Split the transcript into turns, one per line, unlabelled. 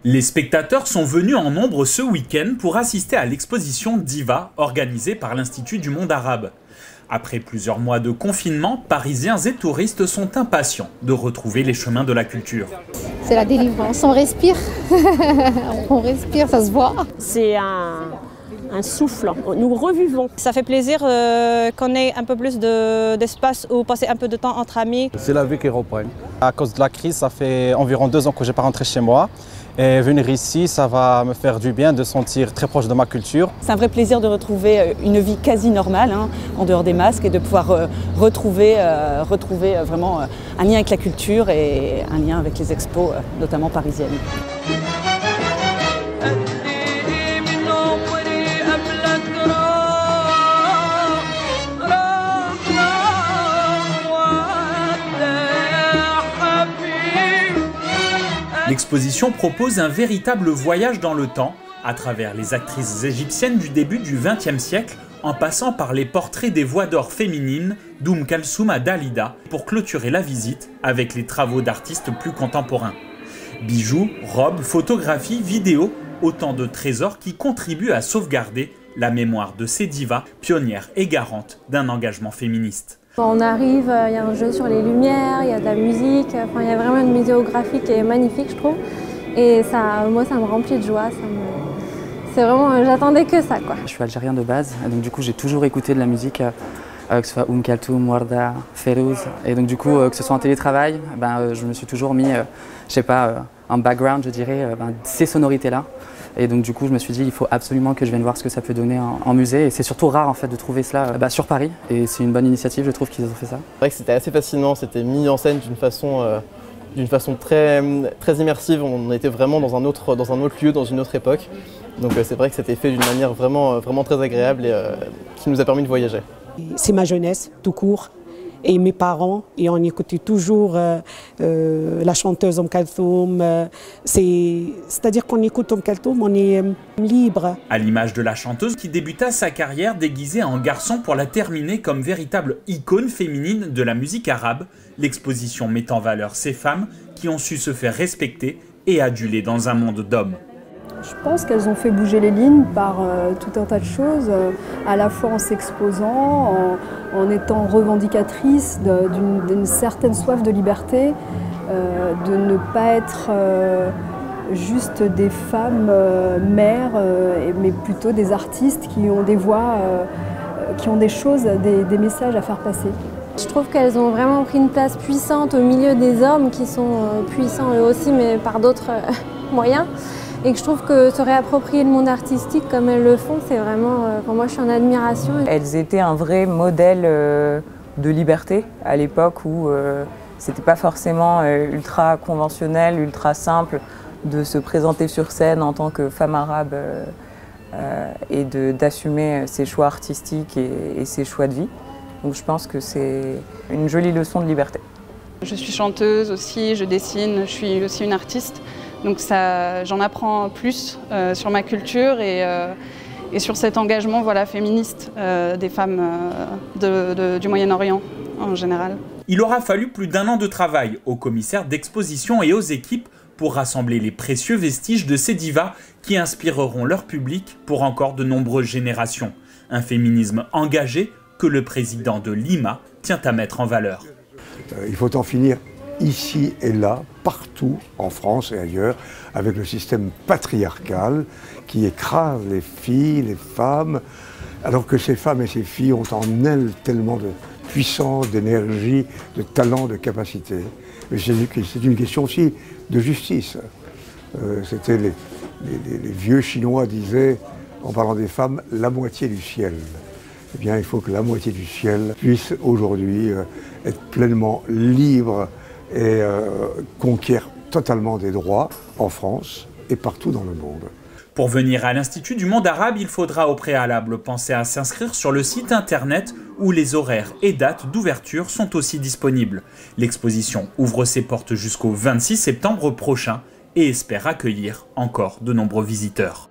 Les spectateurs sont venus en nombre ce week-end pour assister à l'exposition Diva organisée par l'Institut du monde arabe. Après plusieurs mois de confinement, Parisiens et touristes sont impatients de retrouver les chemins de la culture.
C'est la délivrance, on respire, on respire, ça se voit.
C'est un souffle, nous revivons. Ça fait plaisir qu'on ait un peu plus d'espace où passer un peu de temps entre amis.
C'est la vie qui reprend. À cause de la crise, ça fait environ 2 ans que je n'ai pas rentré chez moi. Et venir ici, ça va me faire du bien de sentir très proche de ma culture.
C'est un vrai plaisir de retrouver une vie quasi normale, en dehors des masques, et de pouvoir retrouver vraiment un lien avec la culture et un lien avec les expos, notamment parisiennes.
L'exposition propose un véritable voyage dans le temps, à travers les actrices égyptiennes du début du XXe siècle, en passant par les portraits des voix d'or féminines d'Kalsoum à Dalida, pour clôturer la visite avec les travaux d'artistes plus contemporains. Bijoux, robes, photographies, vidéos, autant de trésors qui contribuent à sauvegarder la mémoire de ces divas, pionnières et garantes d'un engagement féministe.
Quand on arrive, il y a un jeu sur les lumières, il y a de la musique, enfin, il y a vraiment une muséographie qui est magnifique, je trouve. Et ça, moi, ça me remplit de joie. C'est vraiment, j'attendais que ça, quoi.
Je suis algérien de base, donc du coup j'ai toujours écouté de la musique, que ce soit Kalsoum, Warda, Fayrouz. Et donc du coup, que ce soit en télétravail, je me suis toujours mis, je sais pas, en background, je dirais, ces sonorités-là. Et donc du coup, je me suis dit, il faut absolument que je vienne voir ce que ça peut donner en musée. Et c'est surtout rare en fait de trouver cela sur Paris. Et c'est une bonne initiative, je trouve qu'ils ont fait ça.
C'est vrai que c'était assez fascinant, c'était mis en scène d'une façon très immersive. On était vraiment dans un autre lieu, dans une autre époque. Donc c'est vrai que c'était fait d'une manière vraiment très agréable et qui nous a permis de voyager.
C'est ma jeunesse, tout court. Et mes parents, et on écoutait toujours la chanteuse Kalsoum. C'est-à-dire qu'on écoute Kalsoum, on est libre.
À l'image de la chanteuse qui débuta sa carrière déguisée en garçon pour la terminer comme véritable icône féminine de la musique arabe, l'exposition met en valeur ces femmes qui ont su se faire respecter et aduler dans un monde d'hommes.
Je pense qu'elles ont fait bouger les lignes par tout un tas de choses, à la fois en s'exposant, en étant revendicatrices d'une certaine soif de liberté, de ne pas être juste des femmes mères, mais plutôt des artistes qui ont des voix, qui ont des choses, des messages à faire passer.
Je trouve qu'elles ont vraiment pris une place puissante au milieu des hommes qui sont puissants eux aussi, mais par d'autres moyens. Et que je trouve que se réapproprier le monde artistique comme elles le font, c'est vraiment, pour moi je suis en admiration.
Elles étaient un vrai modèle de liberté à l'époque où c'était pas forcément ultra conventionnel, ultra simple de se présenter sur scène en tant que femme arabe et d'assumer ses choix artistiques et ses choix de vie. Donc je pense que c'est une jolie leçon de liberté.
Je suis chanteuse aussi, je dessine, je suis aussi une artiste. Donc j'en apprends plus sur ma culture et sur cet engagement féministe des femmes du Moyen-Orient en général.
Il aura fallu plus d'1 an de travail aux commissaires d'exposition et aux équipes pour rassembler les précieux vestiges de ces divas qui inspireront leur public pour encore de nombreuses générations. Un féminisme engagé que le président de l'IMA tient à mettre en valeur.
Il faut en finir ici et là, partout en France et ailleurs, avec le système patriarcal qui écrase les filles, les femmes, alors que ces femmes et ces filles ont en elles tellement de puissance, d'énergie, de talent, de capacité. C'est une question aussi de justice. C'était les vieux Chinois disaient, en parlant des femmes, la moitié du ciel. Eh bien, il faut que la moitié du ciel puisse aujourd'hui être pleinement libre et conquiert totalement des droits en France et partout dans le monde.
Pour venir à l'Institut du monde arabe, il faudra au préalable penser à s'inscrire sur le site internet où les horaires et dates d'ouverture sont aussi disponibles. L'exposition ouvre ses portes jusqu'au 26 septembre prochain et espère accueillir encore de nombreux visiteurs.